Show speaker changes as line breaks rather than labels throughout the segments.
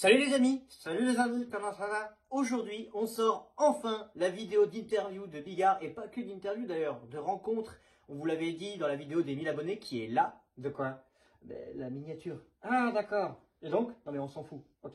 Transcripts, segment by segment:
Salut les amis, comment ça va? Aujourd'hui, on sort enfin la vidéo d'interview de Bigard, et pas que d'interview d'ailleurs, de rencontre. On vous l'avait dit dans la vidéo des 1000 abonnés qui est là. De quoi? La miniature. Ah d'accord. Et donc? Non mais on s'en fout. Ok.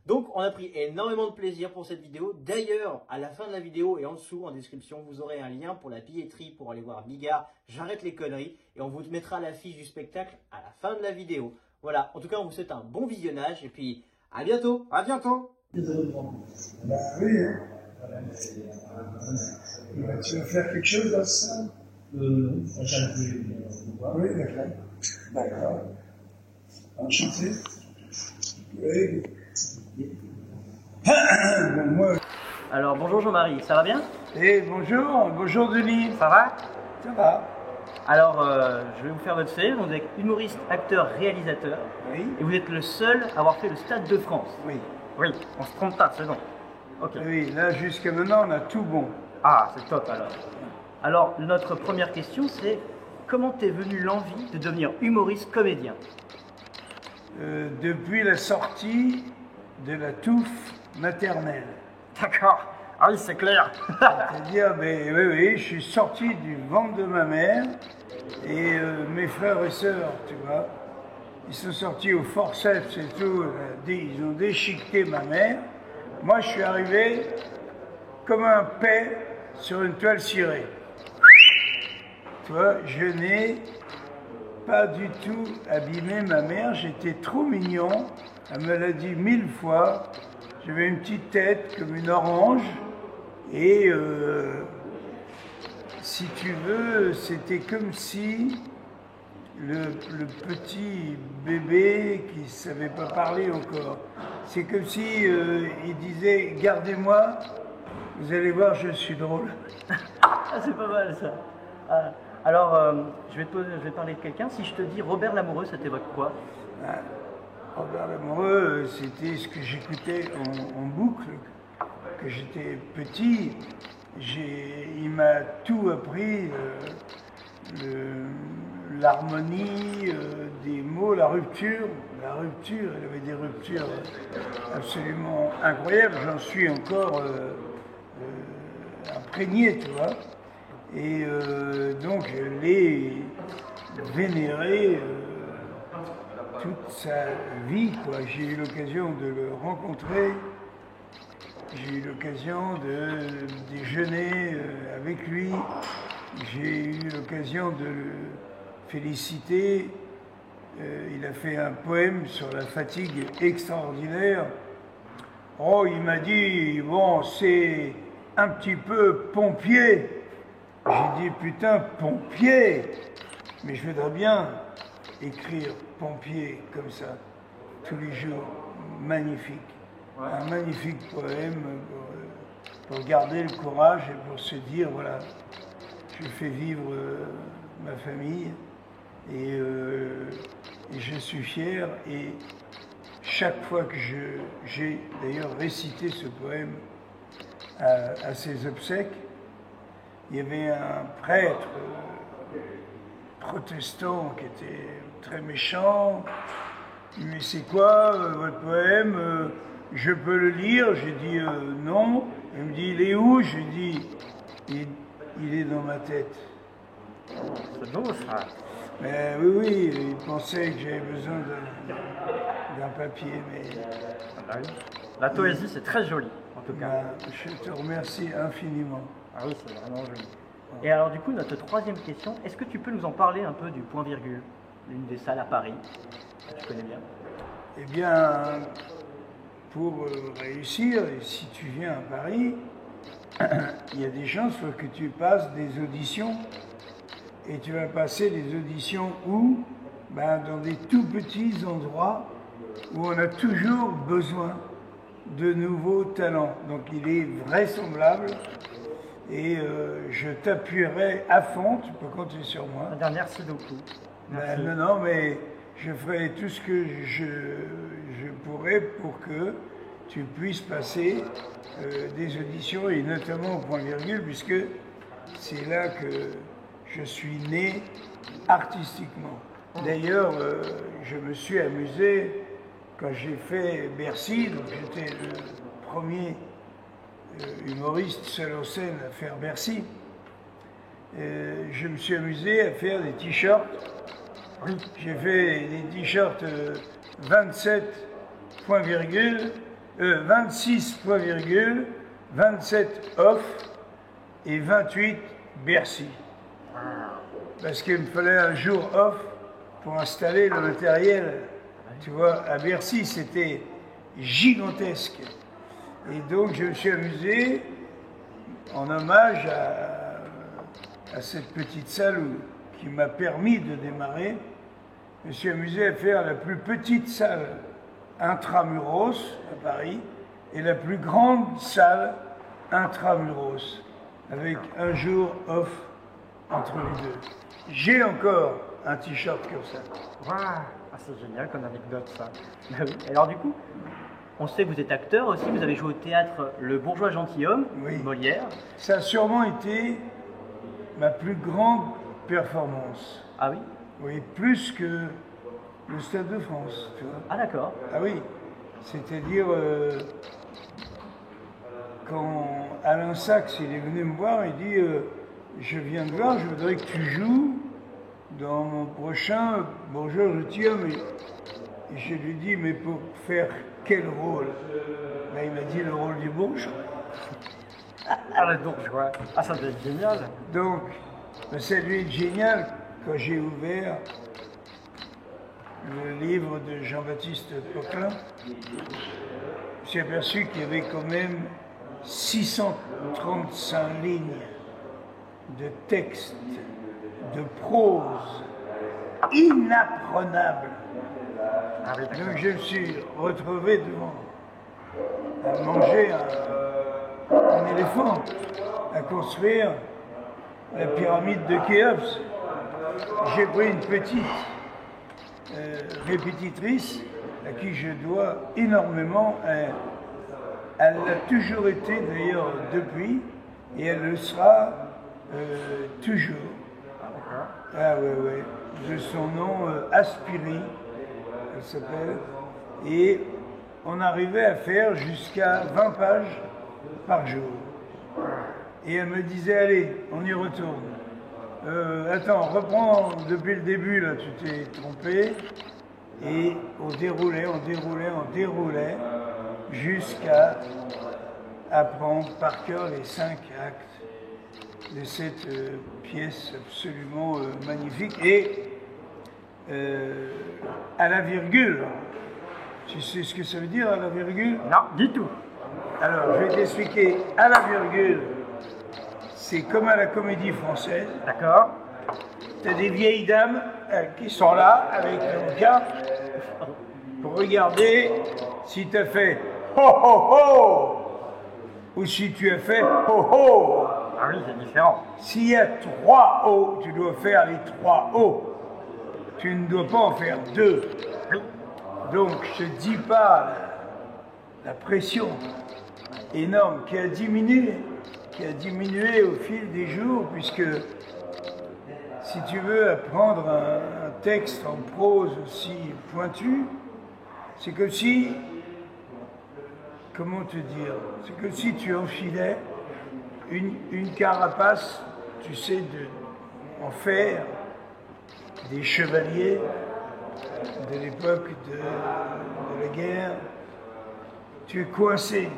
Donc on a pris énormément de plaisir pour cette vidéo. D'ailleurs, à la fin de la vidéo et en dessous, en description, vous aurez un lien pour la billetterie pour aller voir Bigard. J'arrête les conneries et on vous mettra la fiche du spectacle à la fin de la vidéo. Voilà, en tout cas on vous souhaite un bon visionnage et puis à bientôt. À bientôt.
Bah oui, hein. Tu vas faire quelque chose dans ça?
Oui,
d'accord. D'accord. Enchanté. Oui. Bon, moi...
Alors bonjour Jean-Marie, ça va bien?
Bonjour Denis.
Ça va?
Ça va?
Alors je vais vous faire votre CV. Vous êtes humoriste, acteur, réalisateur.
Oui.
Et vous êtes le seul à avoir fait le Stade de France.
Oui.
Oui, on se trompe pas, c'est bon. Ok.
Oui, là jusqu'à maintenant on a tout bon.
Ah, c'est top alors. Alors notre première question c'est comment t'es venu l'envie de devenir humoriste comédien?
Depuis la sortie de la touffe maternelle.
D'accord. Ah oui, c'est clair.
C'est-à-dire, oui, je suis sorti du ventre de ma mère et mes frères et sœurs, tu vois, ils sont sortis au forceps et tout, ils ont déchiqueté ma mère. Moi, je suis arrivé comme un paix sur une toile cirée. Tu vois, je n'ai pas du tout abîmé ma mère, j'étais trop mignon, elle me l'a dit 1000 fois. J'avais une petite tête comme une orange et si tu veux, c'était comme si le petit bébé qui ne savait pas parler encore, c'est comme si il disait « Gardez-moi, vous allez voir, je suis drôle ».
Ah, c'est pas mal ça. Alors, je vais parler de quelqu'un. Si je te dis Robert Lamoureux, ça t'évoque quoi?
Robert Lamoureux, c'était ce que j'écoutais en boucle, que j'étais petit. Il m'a tout appris, l'harmonie des mots, la rupture. Il avait des ruptures absolument incroyables. J'en suis encore imprégné, tu vois. Et donc je l'ai vénéré toute sa vie, quoi. J'ai eu l'occasion de le rencontrer, j'ai eu l'occasion de déjeuner avec lui, j'ai eu l'occasion de le féliciter. Il a fait un poème sur la fatigue extraordinaire. Oh, il m'a dit, bon, c'est un petit peu pompier. J'ai dit, putain, pompier, mais je voudrais bien écrire pompier comme ça, tous les jours, magnifique. Ouais. Un magnifique poème pour garder le courage et pour se dire, voilà, je fais vivre ma famille et je suis fier. Et chaque fois que j'ai d'ailleurs récité ce poème à ses obsèques, il y avait un prêtre protestant qui était très méchant. Il me dit, c'est quoi votre poème? Je peux le lire? J'ai dit non. Il me dit, il est où? J'ai dit, il est dans ma tête.
C'est beau ça.
Mais oui, il pensait que j'avais besoin d'un papier, mais...
La poésie, c'est très joli, en tout cas.
Je te remercie infiniment.
Ah oui, c'est vraiment joli. Et alors du coup, notre troisième question, est-ce que tu peux nous en parler un peu du Point Virgule, l'une des salles à Paris, que tu connais bien?
Eh bien, pour réussir, et si tu viens à Paris, il y a des chances que tu passes des auditions, et tu vas passer des auditions où? Dans des tout petits endroits où on a toujours besoin de nouveaux talents. Donc il est vraisemblable. Et je t'appuierai à fond, tu peux compter sur moi.
Merci beaucoup. Merci.
Non, mais je ferai tout ce que je pourrai pour que tu puisses passer des auditions, et notamment au Point Virgule, puisque c'est là que je suis né artistiquement. D'ailleurs, je me suis amusé quand j'ai fait Bercy, donc j'étais le premier humoriste seul en scène à faire Bercy, je me suis amusé à faire des t-shirts. J'ai fait des t-shirts 26 point virgule, 27 off et 28 Bercy. Parce qu'il me fallait un jour off pour installer le matériel. Tu vois, à Bercy, c'était gigantesque. Et donc, je me suis amusé, en hommage à cette petite salle qui m'a permis de démarrer, je me suis amusé à faire la plus petite salle intramuros à Paris et la plus grande salle intramuros, avec un jour off entre les deux. J'ai encore un t-shirt comme ça.
Waouh, ah, c'est génial comme anecdote ça. Bah oui. Alors du coup, on sait que vous êtes acteur aussi, vous avez joué au théâtre Le Bourgeois Gentilhomme,
Oui.
Molière.
Ça a sûrement été ma plus grande performance.
Ah oui?
Oui, plus que le Stade de France, tu vois.
Ah d'accord.
Ah oui, c'est-à-dire quand Alain Sachs il est venu me voir, il dit je viens te voir, je voudrais que tu joues dans mon prochain Bourgeois Gentilhomme. Et je lui dis mais pour faire quel rôle? Ben, il m'a dit le rôle du bourgeois.
Ah le bourgeois. Ah ça doit être génial.
Donc ben, ça devait être génial quand j'ai ouvert le livre de Jean-Baptiste Poquelin. Je me suis aperçu qu'il y avait quand même 635 lignes de texte, de prose inapprenable.
Ah oui, d'accord.
Donc je me suis retrouvé devant à manger un éléphant, à construire la pyramide de Khéops. J'ai pris une petite répétitrice à qui je dois énormément. Elle l'a toujours été d'ailleurs depuis et elle le sera toujours. Ah ouais, de son nom Aspiri, elle s'appelle. Et on arrivait à faire jusqu'à 20 pages par jour. Et elle me disait, allez, on y retourne. Attends, reprends depuis le début, là, tu t'es trompé. Et on déroulait, jusqu'à apprendre par cœur les 5 actes de cette pièce absolument magnifique. Et à la virgule, tu sais ce que ça veut dire à la virgule?
Non, du tout.
Alors, je vais t'expliquer. À la virgule, c'est comme à la Comédie Française.
D'accord.
Tu as des vieilles dames qui sont là avec leur carte pour regarder si tu as fait ho ho ho ou si tu as fait ho ho.
Ah oui, c'est différent.
S'il y a 3 O, tu dois faire les 3 O. Tu ne dois pas en faire 2.
Oui.
Donc, je ne te dis pas la pression énorme qui a diminué au fil des jours, puisque si tu veux apprendre un texte en prose aussi pointu, c'est comme si, comment te dire, c'est comme si tu enfilais une carapace, tu sais, en fer, des chevaliers de l'époque de la guerre. Tu es coincé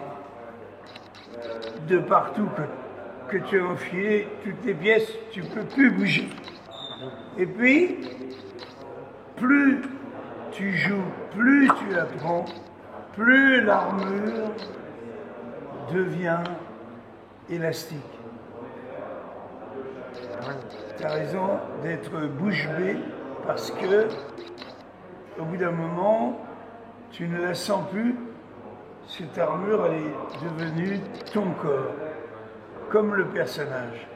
de partout que tu as enfilé toutes les pièces, tu ne peux plus bouger. Et puis, plus tu joues, plus tu apprends, plus l'armure devient élastique. Tu as raison d'être bouche bée parce que, au bout d'un moment, tu ne la sens plus. Cette armure, elle est devenue ton corps, comme le personnage.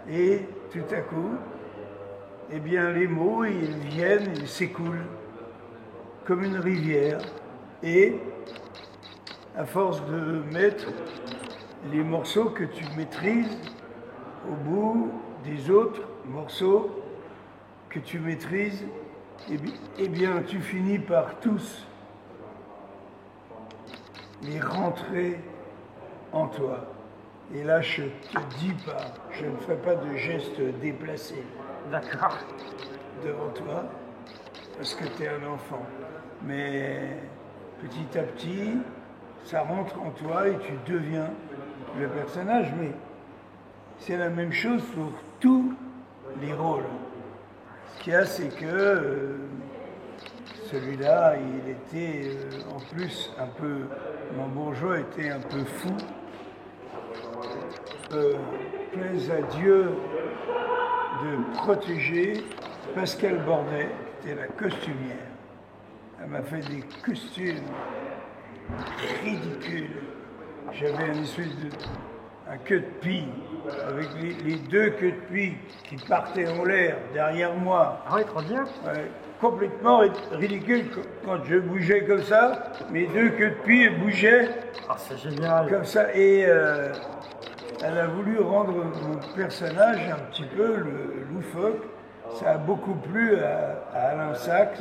Et tout à coup, eh bien, les mots, ils viennent, ils s'écoulent comme une rivière. Et à force de mettre les morceaux que tu maîtrises au bout des autres morceaux que tu maîtrises, eh bien, tu finis par tous les rentrer en toi. Et là, je te dis pas, je ne ferai pas de gestes déplacés.
D'accord.
Devant toi, parce que tu es un enfant. Mais petit à petit, ça rentre en toi et tu deviens le personnage. Mais c'est la même chose pour tous les rôles. Ce qu'il y a, c'est que celui-là, il était en plus un peu, mon bourgeois était un peu fou. Plaise à Dieu de protéger Pascal Bordet, qui était la costumière. Elle m'a fait des costumes ridicules. J'avais une espèce de un queue de pie, avec les deux queues de pie qui partaient en l'air derrière moi.
Ah oui, trop bien.
Ouais, complètement ridicule. Quand je bougeais comme ça, mes deux queues de pie bougeaient.
Ah, c'est génial.
Comme ça. Et elle a voulu rendre mon personnage un petit peu loufoque. Ça a beaucoup plu à Alain Sachs.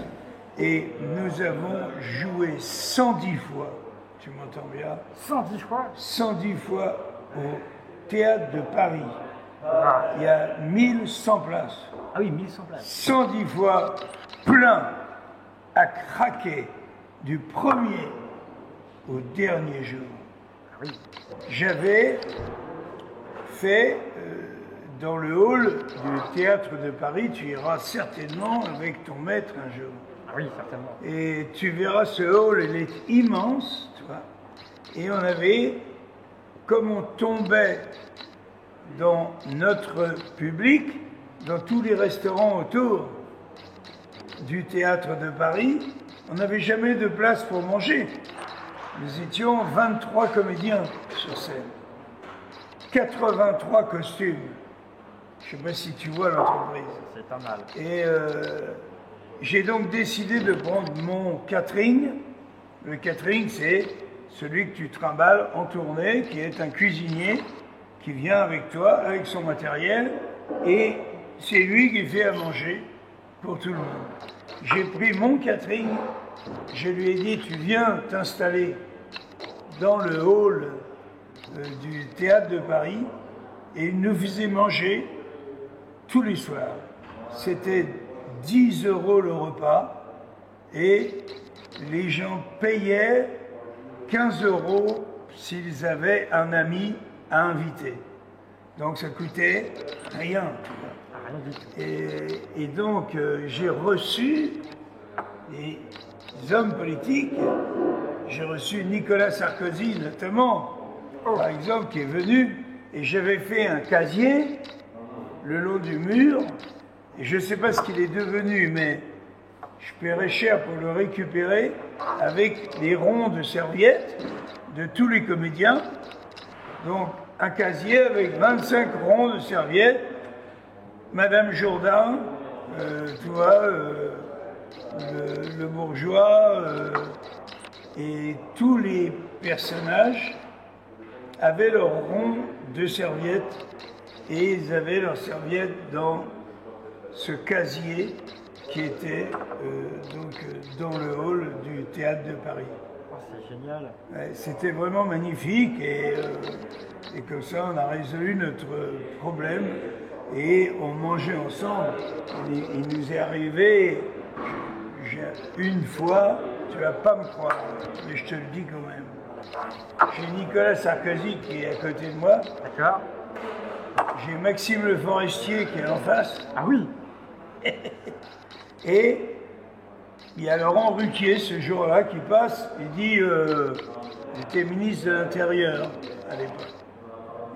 Et nous avons joué 110 fois. Tu m'entends bien?
110 fois?
110 fois au Théâtre de Paris.
Ah.
Il y a 1100 places.
Ah oui, 1100 places.
110 fois plein à craquer du premier au dernier jour.
Ah oui.
J'avais fait dans le hall du Théâtre de Paris, tu iras certainement avec ton maître un jour.
Ah oui, certainement.
Et tu verras ce hall, il est immense, tu vois. Et on avait, comme on tombait dans notre public, dans tous les restaurants autour du Théâtre de Paris, on n'avait jamais de place pour manger. Nous étions 23 comédiens sur scène, 83 costumes. Je ne sais pas si tu vois l'entreprise.
C'est pas mal.
Et j'ai donc décidé de prendre mon catering. Le catering, c'est celui que tu trimbales en tournée, qui est un cuisinier qui vient avec toi, avec son matériel, et c'est lui qui fait à manger pour tout le monde. J'ai pris mon catering, je lui ai dit, tu viens t'installer dans le hall du Théâtre de Paris, et il nous faisait manger tous les soirs. C'était 10 € le repas, et les gens payaient 15 € s'ils avaient un ami à inviter. Donc ça coûtait rien.
Rien du tout.
Et donc j'ai reçu des hommes politiques, j'ai reçu Nicolas Sarkozy notamment, par exemple, qui est venu, et j'avais fait un casier le long du mur, et je ne sais pas ce qu'il est devenu, mais je paierais cher pour le récupérer, avec les ronds de serviettes de tous les comédiens. Donc un casier avec 25 ronds de serviettes, Madame Jourdain, tu vois, le bourgeois, et tous les personnages avaient leurs ronds de serviettes, et ils avaient leurs serviettes dans ce casier qui était dans le hall du Théâtre de Paris.
Oh, c'est génial.
C'était vraiment magnifique, et comme ça on a résolu notre problème et on mangeait ensemble. Il nous est arrivé une fois, tu vas pas me croire, mais je te le dis quand même. J'ai Nicolas Sarkozy qui est à côté de moi.
D'accord.
J'ai Maxime Le Forestier qui est en face.
Ah oui.
Et il y a Laurent Ruquier ce jour-là qui passe, il dit, j'étais ministre de l'Intérieur à l'époque.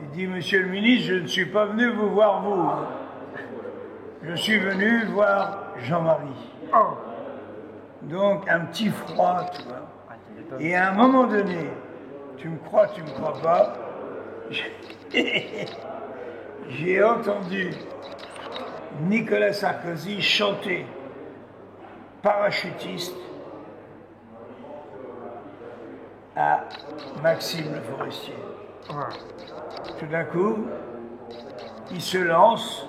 Il dit, monsieur le ministre, je ne suis pas venu vous voir vous. Je suis venu voir Jean-Marie.
Oh.
Donc un petit froid, tu vois. Et à un moment donné, tu me crois pas, j'ai entendu Nicolas Sarkozy chanter Parachutiste à Maxime Le Forestier.
Ouais.
Tout d'un coup, il se lance,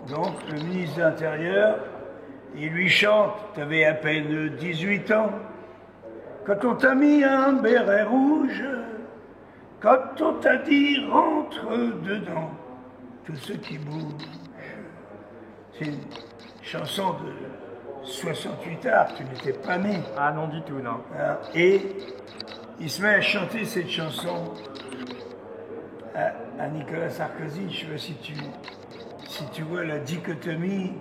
donc le ministre de l'Intérieur, il lui chante, tu avais à peine 18 ans, Quand on t'a mis un béret rouge, quand on t'a dit rentre dedans, tous ceux qui bougent. C'est une chanson de 68 art, tu n'étais pas né.
Ah non du tout, non.
Et il se met à chanter cette chanson à Nicolas Sarkozy. Je ne sais pas si tu vois la dichotomie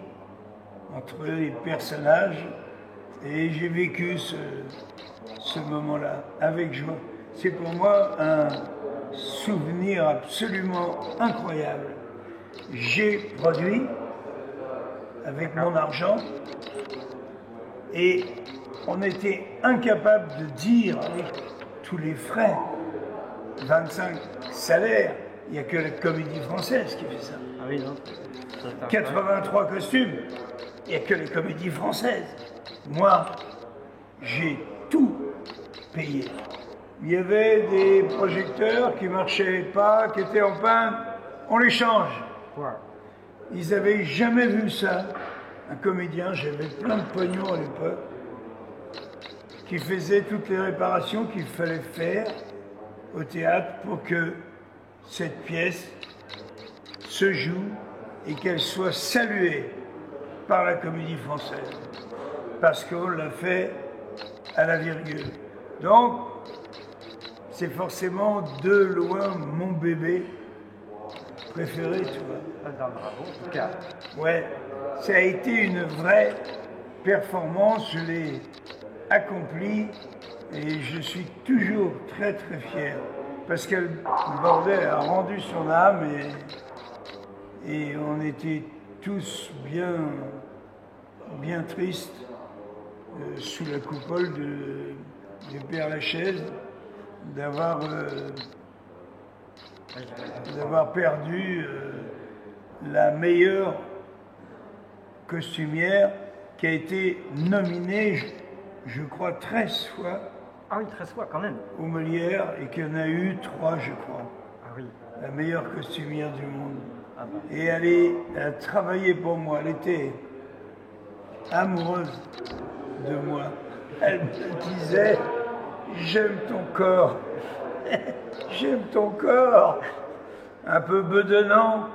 entre les personnages. Et j'ai vécu ce moment-là avec joie. C'est pour moi un souvenir absolument incroyable. J'ai produit avec mon argent et on était incapable de dire avec tous les frais, 25 salaires, il n'y a que la Comédie Française qui fait ça.
Ah oui, non.
83 costumes, il n'y a que les Comédies Françaises. Moi, j'ai tout payé. Il y avait des projecteurs qui ne marchaient pas, qui étaient en panne, on les change.
Ouais.
Ils n'avaient jamais vu ça. Un comédien, j'avais plein de pognon à l'époque, qui faisait toutes les réparations qu'il fallait faire au théâtre pour que cette pièce se joue et qu'elle soit saluée par la Comédie Française. Parce qu'on l'a fait à la virgule. Donc, c'est forcément de loin mon bébé préféré, tu vois.
Ah, bravo, en tout cas.
Ouais, ça a été une vraie performance, je l'ai accomplie et je suis toujours très très fier. Parce que le bordel a rendu son âme et on était tous bien tristes sous la coupole de Père Lachaise d'avoir perdu la meilleure costumière qui a été nominée, je crois, 13 fois.
Ah oui, 13 fois quand même.
Aux Molières et qu'il y en a eu 3, je crois.
Ah oui.
La meilleure costumière du monde.
Ah bah.
Et elle a travaillé pour moi, elle était amoureuse de moi. Elle me disait, j'aime ton corps, j'aime ton corps. Un peu bedonnant,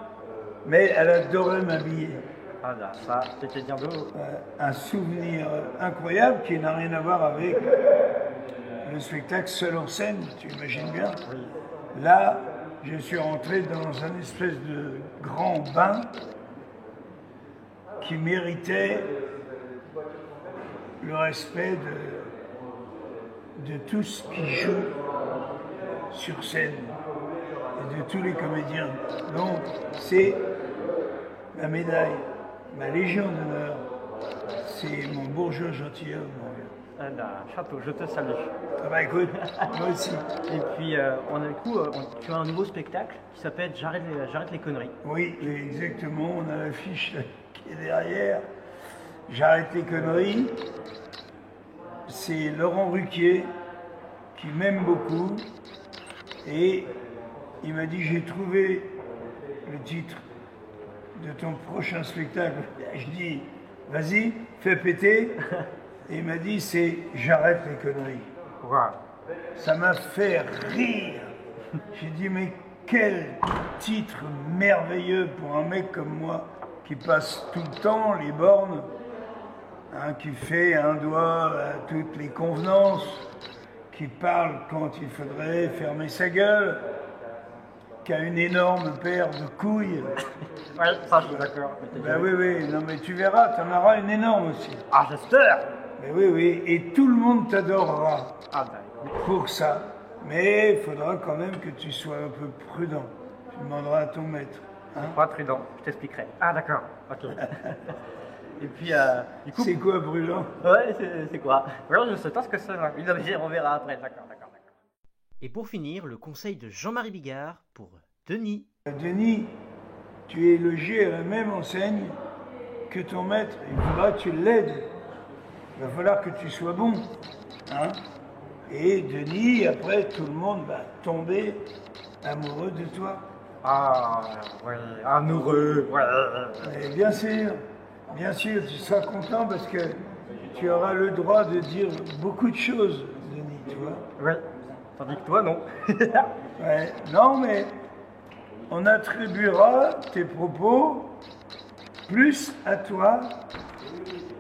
mais elle adorait m'habiller.
Ah là, ça, c'était bien beau.
Un souvenir incroyable qui n'a rien à voir avec le spectacle seul en scène, tu imagines bien.
Oui.
Là, je suis rentré dans un espèce de grand bain qui méritait le respect de tous qui jouent sur scène et de tous les comédiens. Donc, c'est ma médaille, ma Légion d'honneur, c'est mon bourgeois gentilhomme.
Ah là, chapeau, je te salue.
Ah bah écoute, moi aussi.
Et puis, tu as un nouveau spectacle qui s'appelle J'arrête les conneries.
Oui, exactement, on a l'affiche qui est derrière. J'arrête les conneries. C'est Laurent Ruquier qui m'aime beaucoup et il m'a dit j'ai trouvé le titre de ton prochain spectacle. Je dis vas-y, fais péter. Et il m'a dit c'est J'arrête les conneries.
Wow.
Ça m'a fait rire. J'ai dit mais quel titre merveilleux pour un mec comme moi qui passe tout le temps les bornes, hein, qui fait un doigt à toutes les convenances, qui parle quand il faudrait fermer sa gueule, qui a une énorme paire de couilles.
Oui, ça je suis d'accord.
Ben oui, non mais tu verras, tu en auras une énorme aussi.
Ah, j'espère.
Ben oui, et tout le monde t'adorera pour ça. Mais il faudra quand même que tu sois un peu prudent. Tu demanderas à ton maître. Hein?
Pas prudent, je t'expliquerai. Ah d'accord, ok. Et puis, du coup...
C'est quoi prudent?
Ouais, c'est quoi? Alors, je sais pas ce que c'est. On verra après, d'accord. Et pour finir, le conseil de Jean-Marie Bigard pour Denis.
Denis, tu es logé à la même enseigne que ton maître. Il faudra que tu l'aides. Il va falloir que tu sois bon. Hein? Et Denis, après, tout le monde va tomber amoureux de toi.
Ah, oui, amoureux, ouais.
Et bien sûr, tu seras content parce que tu auras le droit de dire beaucoup de choses, Denis.
Oui. Tandis que toi, non.
Ouais. Non, mais on attribuera tes propos plus à toi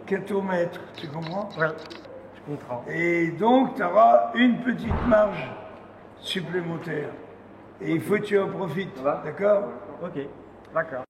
qu'à ton maître, tu comprends?
Oui, je comprends.
Et donc, tu auras une petite marge supplémentaire. Et il faut que tu en profites, d'accord?
Ok, d'accord.